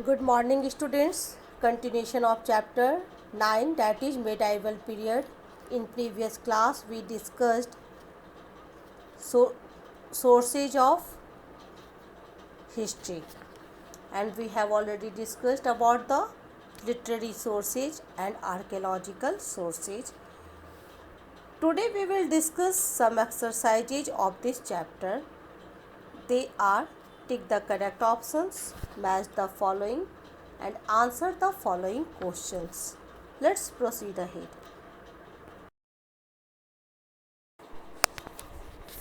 Good morning, students. Continuation of chapter 9, that is medieval period. In previous class we discussed sources of history, and we have already discussed about the literary sources and archaeological sources. Today we will discuss some exercises of this chapter. They are: tick the correct options, match the following, and answer the following questions. Let's proceed ahead.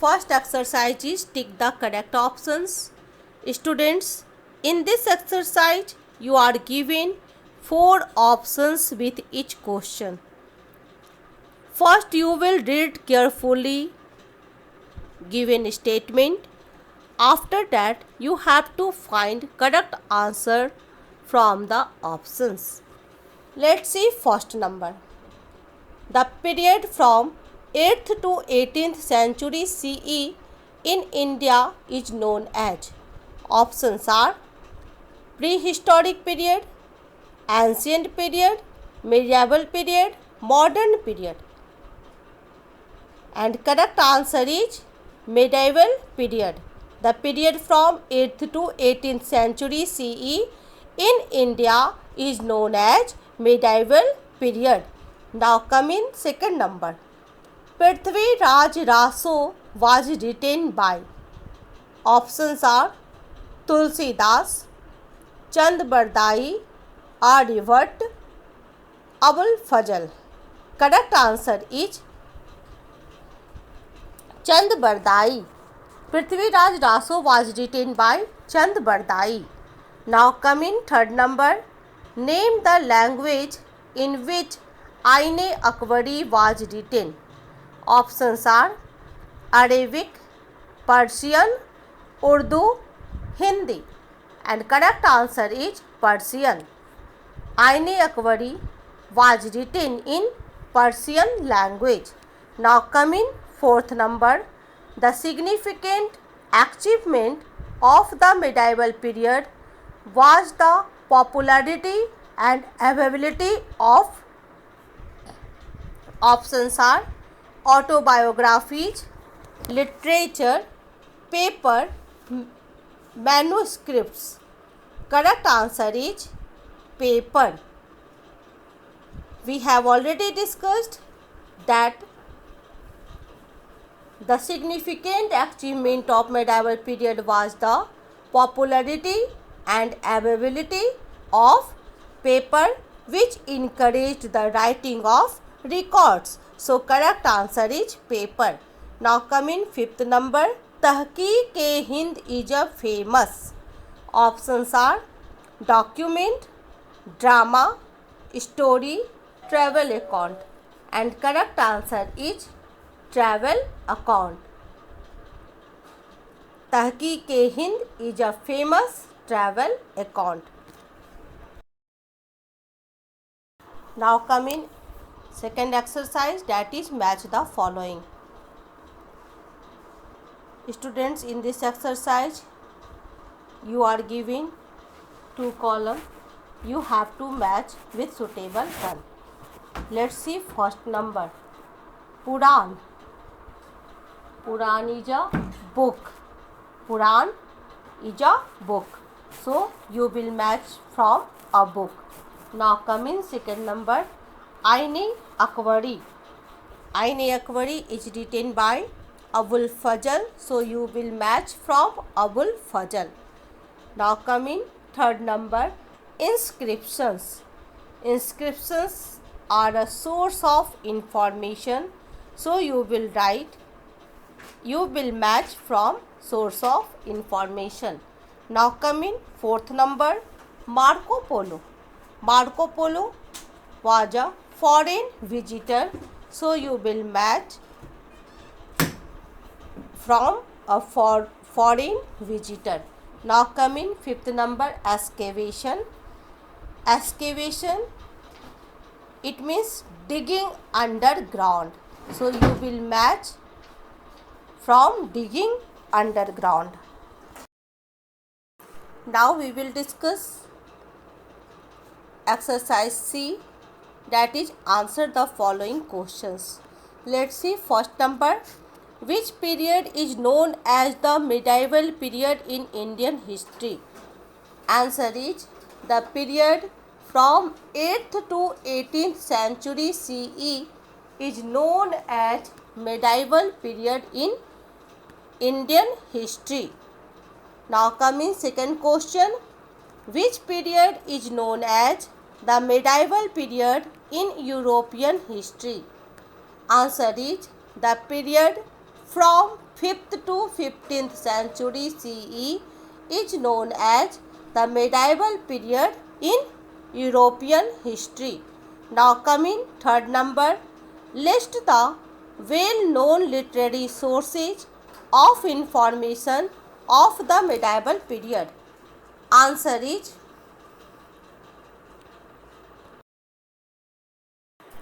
First exercise is tick the correct options. Students, in this exercise, you are given 4 options with each question. First, you will read carefully given statement. After that, you have to find correct answer from the options. Let's see first number. The period from 8th to 18th century CE in India is known as. Options are prehistoric period, ancient period, medieval period, modern period. And correct answer is medieval period. The period from 8th to 18th century CE in India is known as medieval period. Now come in second number. Prithvi Raj Raso was written by. Options are Tulsidas, Chand Bardai, Aryabhat, Abul Fazl. Correct answer is Chand Bardai. Prithviraj Raso was written by Chand Bardai. Now come in third number. Name the language in which Aine Akbari was written. Options are Arabic, Persian, Urdu, Hindi. And correct answer is Persian. Aine Akbari was written in Persian language. Now come in fourth number. The significant achievement of the medieval period was the popularity and availability of. Options are autobiographies, literature, paper, manuscripts. Correct answer is paper. We have already discussed that the significant achievement of medieval period was the popularity and availability of paper, which encouraged the writing of records. So correct answer is paper. Now come in fifth number. Tahqiq-e-Hind is a famous. Options are document, drama, story, travel account. And correct answer is travel account. Tahqiq-e-Hind is a famous travel account. Now come in second exercise, that is match the following. Students, in this exercise you are given 2 columns. You have to match with suitable one. Let's see first number. Puran. Puran is a book. Puran is a book. So you will match from a book. Now come in second number. Aine Akbari. Aine Akbari is written by Abul Fazl. So you will match from Abul Fazl. Now come in third number. Inscriptions. Inscriptions are a source of information. So you will match from source of information. Now come in fourth number. Marco Polo. Marco Polo was a foreign visitor. So you will match from a foreign visitor. Now come in fifth number. Excavation. Excavation, it means digging underground. So you will match from digging underground. Now we will discuss exercise C, that is answer the following questions. Let's see first number. Which period is known as the medieval period in Indian history? Answer is the period from 8th to 18th century CE is known as medieval period in Indian history. Now coming second question. Which period is known as the medieval period in European history? Answer is the period from 5th to 15th century CE is known as the medieval period in European history. Now coming third number. List the well-known literary sources of information of the medieval period. Answer is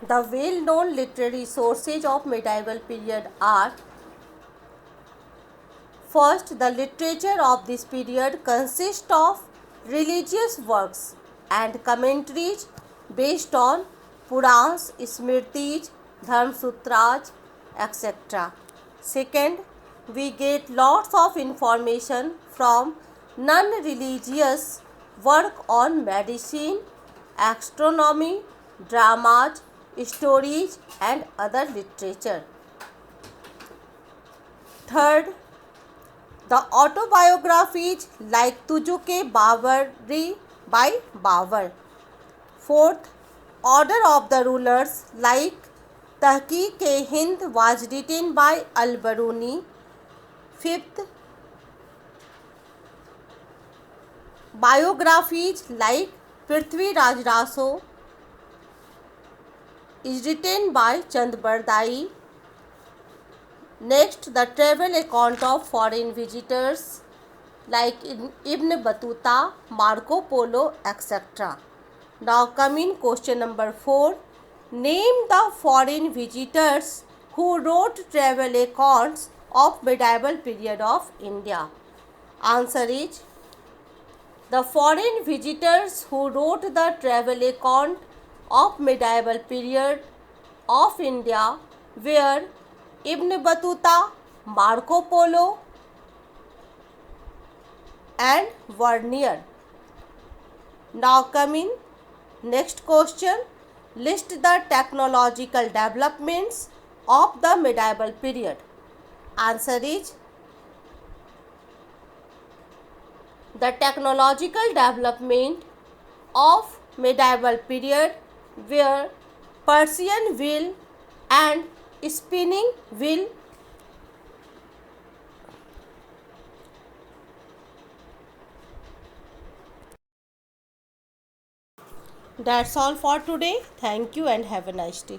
the well-known literary sources of medieval period are: first, the literature of this period consists of religious works and commentaries based on Purans, Smritis, Dharmsutras, etc. Second, we get lots of information from non-religious work on medicine, astronomy, dramas, stories and other literature. Third, the autobiographies like Tujuke Babari by Babur. Fourth, Order of the Rulers like Tahqiq-e-Hind was written by Al-Biruni. Fifth, biographies like Prithviraj Raso is written by Chand Bardai. Next, the travel account of foreign visitors like Ibn Battuta, Marco Polo, etc. Now coming question number 4. Name the foreign visitors who wrote travel accounts of medieval period of India. Answer is the foreign visitors who wrote the travel account of medieval period of India were Ibn Battuta, Marco Polo and Vernier. Now coming next question. List the technological developments of the medieval period. Answer is the technological development of medieval period were Persian wheel and spinning wheel. That's all for today. Thank you and have a nice day.